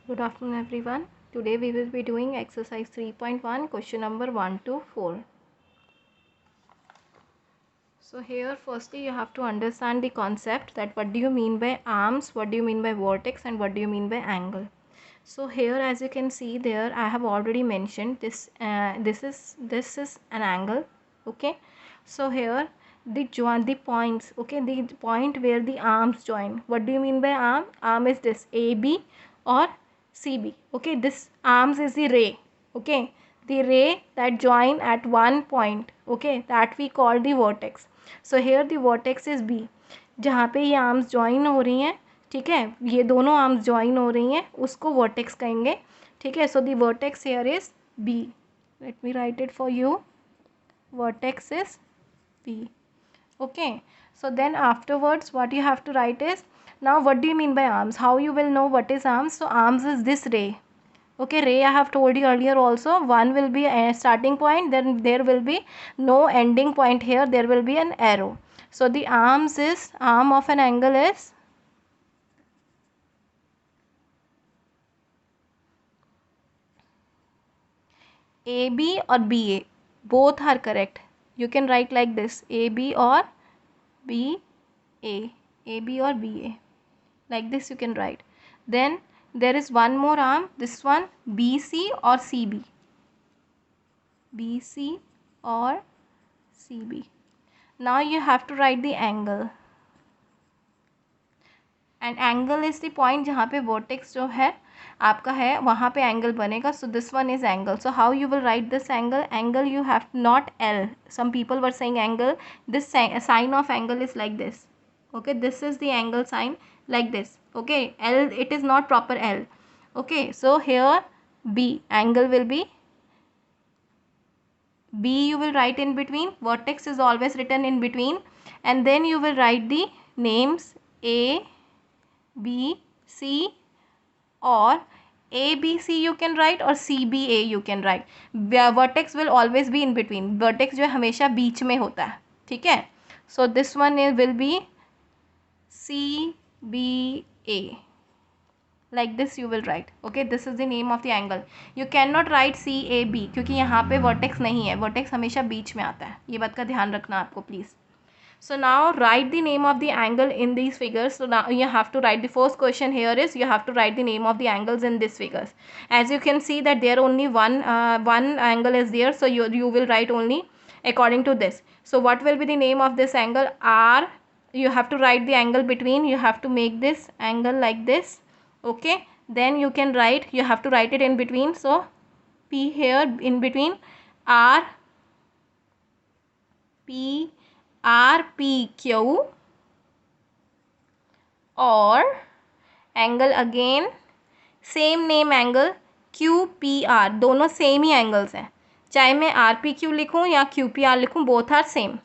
Good afternoon everyone. Today we will be doing exercise 3.1 question number 1 to 4. So here firstly you have to understand the concept that what do you mean by arms, what do you mean by vertex and what do you mean by angle. So here as you can see there I have already mentioned this this is an angle. Okay, so here the points, okay, the point where the arms join, what do you mean by arm is this AB or CB. Okay, this arms is the ray. Okay, the ray that join at one point, okay, that we call the vertex. So here the vertex is B, जहाँ पे ये arms join हो रही हैं, ठीक है, ये दोनों आर्म्स ज्वाइन हो रही हैं, उसको वर्टेक्स कहेंगे. ठीक है, so the vertex here is B. Let me write it for you. Vertex is B. Okay, so then afterwards what you have to write is, now what do you mean by arms, how you will know what is arms. So arms is this ray. Okay, ray I have told you earlier also, one will be a starting point, then there will be no ending point here, there will be an arrow. So the arms is, arm of an angle is AB or BA, both are correct. You can write like this, AB or BA, AB or BA, like this you can write. Then there is one more arm, this one, BC or CB, BC or CB. Now you have to write the angle, and angle is the point जहाँ पे vertex जो है आपका है वहाँ पे angle बनेगा. So this one is angle. So how you will write this angle? Angle you have not L. Some people were saying angle, this sign of angle is like this. Okay, this is the angle sign like this. Okay, L, it is not proper L. Okay, so here B, angle will be B, you will write in between, vertex is always written in between, and then you will write the names A, B, C, or A, B, C you can write or C, B, A you can write. Vertex will always be in between. Vertex जो है हमेशा बीच में होता है, ठीक है. So this one will be C, B, A. Like this you will write. Okay, this is the name of the angle. You cannot write CAB क्योंकि यहाँ पे vertex नहीं है. Vertex हमेशा बीच में आता है. ये बात का ध्यान रखना आपको please. So now write the name of the angle in these figures. So now you have to write, the first question here is you have to write the name of the angles in these figures. As you can see that there only one angle is there. So you will write only according to this. So what will be the name of this angle? R. You have to write the angle between. You have to make this angle like this. Okay, then you can write, you have to write it in between. So P here in between, R, P, R, P, Q, or angle again same name angle Q, P, R, दोनों same ही angles हैं. चाहे मैं R, P, Q लिखूँ या Q, P, R लिखूँ, both are same.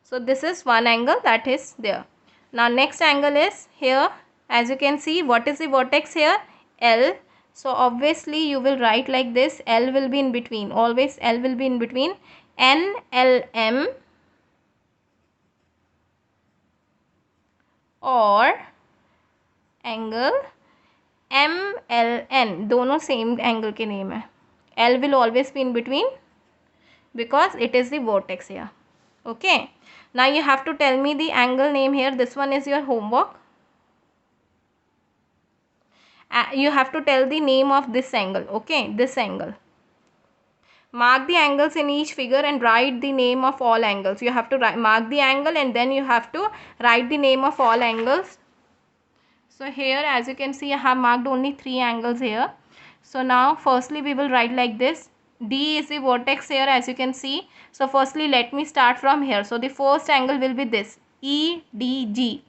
So this is one angle that is there. Now next angle is here. As you can see, what is the vertex here? L. So obviously you will write like this. L will be in between. Always L will be in between. N, L, M, or angle M, L, N. दोनों same angle के name है. L will always be in between because it is the vertex here. Okay. Now you have to tell me the angle name here. This one is your homework. You have to tell the name of this angle. Okay, this angle. Mark the angles in each figure and write the name of all angles. You have to mark the angle and then you have to write the name of all angles. So here as you can see I have marked only 3 angles here. So now firstly we will write like this. D is the vertex here as you can see. So firstly let me start from here. So the first angle will be this, EDG.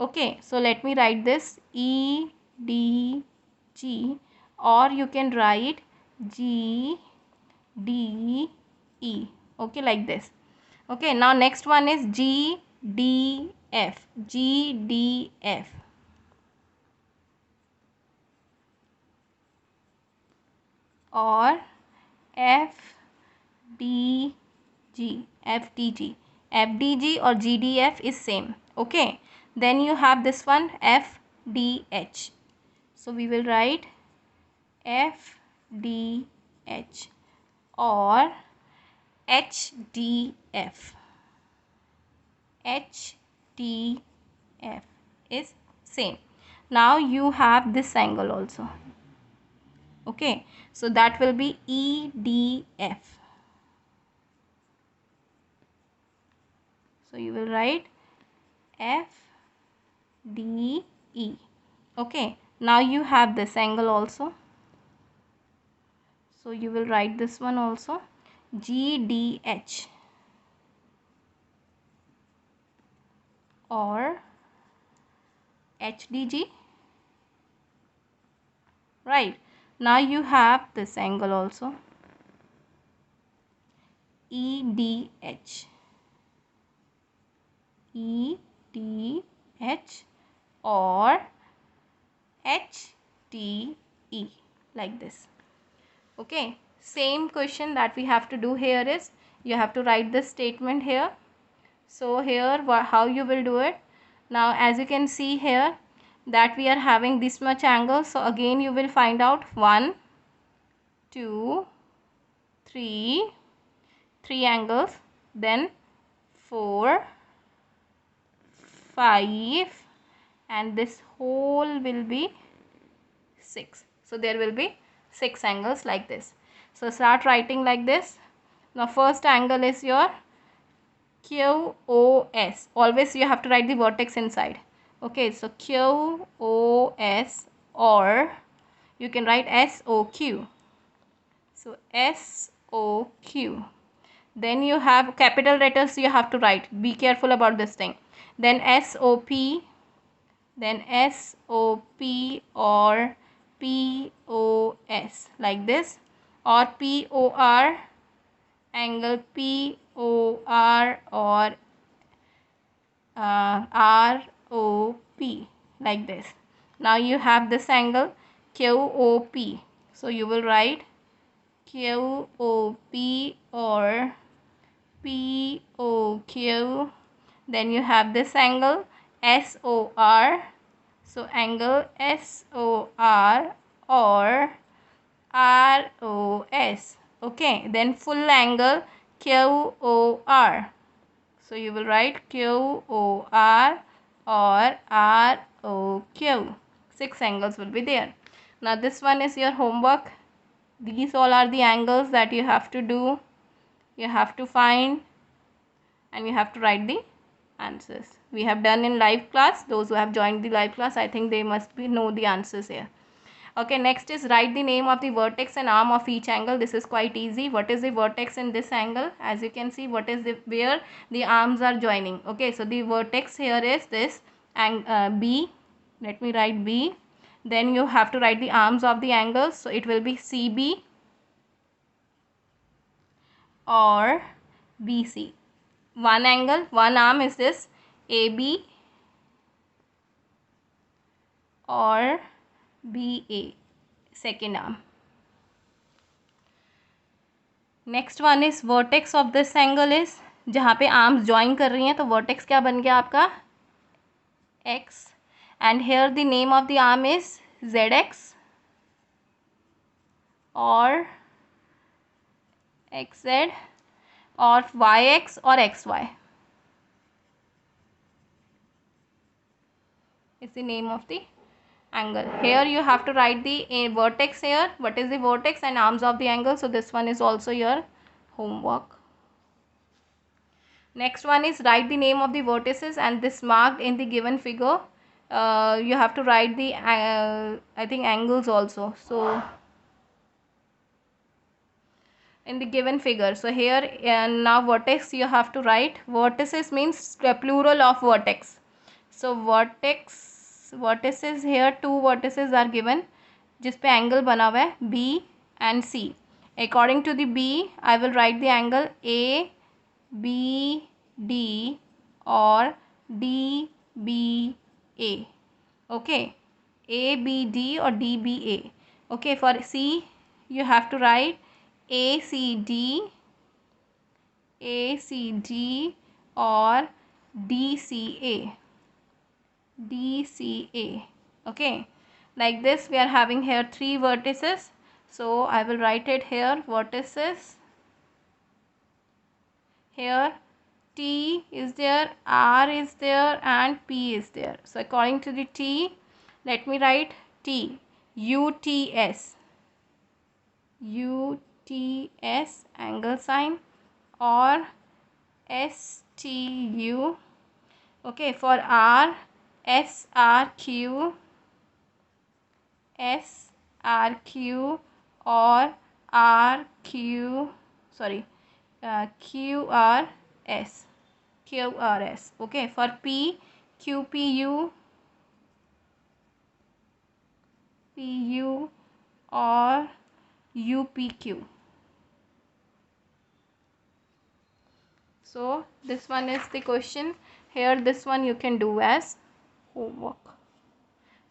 Okay, so let me write this, EDG, or you can write GDE. Okay, like this. Okay, now next one is GDF. GDF. Or FDG. FDG or GDF is same. Okay, Then you have this one FDH. So we will write FDH or HDF. HDF is same. Now you have this angle also. Okay, so that will be EDF. So you will write FDE. Okay, now you have this angle also. So you will write this one also, GDH or HDG. Right, now you have this angle also, EDH. EDH or HDE, like this. Okay, same question that we have to do here is, you have to write this statement here. So here how you will do it. Now as you can see here that we are having this much angle, so again you will find out 1 2 3 angles, then 4 5, and this whole will be 6. So there will be 6 angles like this. So start writing like this. Now first angle is your QOS. Always you have to write the vertex inside. Okay, so QOS, or you can write SOQ. So SOQ. Then you have capital letters you have to write. Be careful about this thing. Then SOP, then SOP or POS, like this, or POR, angle POR or ROP, like this. Now you have this angle QOP. So you will write QOP or POQ. Then you have this angle SOR. So angle SOR or ROS. Okay, then full angle QOR. So you will write QOR or ROQ. 6 angles will be there. Now this one is your homework. These all are the angles that you have to do. You have to find and you have to write the answers. We have done in live class. Those who have joined the live class, I think they must know the answers here. Okay, next is write the name of the vertex and arm of each angle. This is quite easy. What is the vertex in this angle? As you can see, what is the where the arms are joining. Okay, so the vertex here is this and B. Let me write B. Then you have to write the arms of the angles. So it will be CB or BC. One angle, one arm is this AB or BA, second arm. Next one is vertex of this angle is, जहाँ पे arms join कर रही हैं तो vertex क्या बन गया आपका X, and here the name of the arm is Z X और एक्स जेड और वाई एक्स और X Y is the name of the angle. Here you have to write the vertex here. What is the vertex and arms of the angle? So this one is also your homework. Next one is write the name of the vertices and this marked in the given figure. You have to write the I think angles also. So in the given figure. So here now vertex you have to write. Vertices means plural of vertex. So vertices here, 2 vertices are given जिस पे angle बना हुआ है B and C. According to the B, I will write the angle ABD or DBA. Okay, ABD or DBA. Okay, for C you have to write ACD or DCA. DCA. Okay, like this we are having here 3 vertices. So I will write it here, vertices. Here T is there, R is there, and P is there. So according to the T, let me write T, UTS, UTS angle sign, or STU. Okay, for R, SRQ, SRQ, or RQ, sorry, QRS, QRS. Okay, for P, QPU, PU, or UPQ. So this one is the question. Here this one you can do as homework.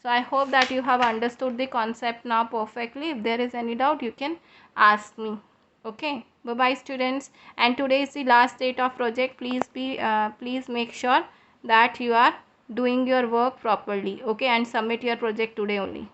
So I hope that you have understood the concept now perfectly. If there is any doubt, you can ask me. Okay, bye bye students. And today is the last date of project. Please make sure that you are doing your work properly. Okay, and submit your project today only.